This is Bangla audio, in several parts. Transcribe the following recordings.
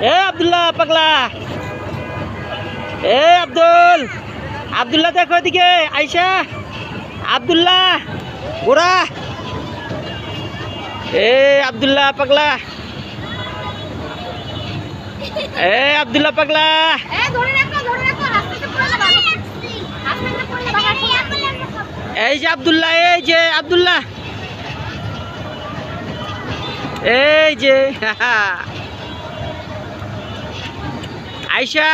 এ আব্দুল্লাহ পাগলা, এ আব্দুল, আব্দুল্লাহ দেখো এদিকে আইসা, আব্দুল্লাহ গোড়া, এ আব্দুল্লাহ পাগলা, এ আব্দুল্লাহ পাগলা, এই যে আব্দুল্লাহ, এই যে আব্দুল্লাহ, এই যে আয়শা,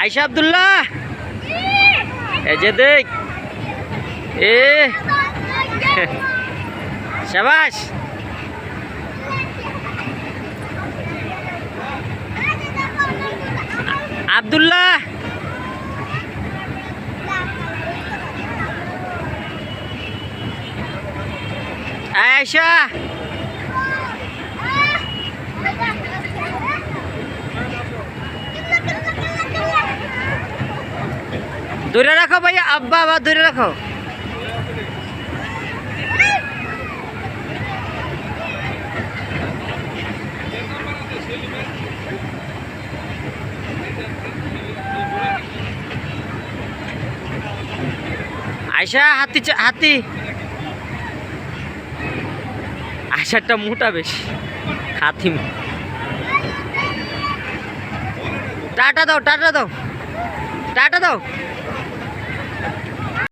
আয়শা আব্দুল্লাহ, এই যে দেখ, এ শাবাশ, আব্দুল্লাহ, আয়শা, ধরে রাখো ভাইয়া, আব্বা আবার ধরে রাখো। আয়শা হাতি, হাতি, আয়শারটা মোটা বেশি, হাতি। টাটা দাও, টাটা দাও, টাটা দাও।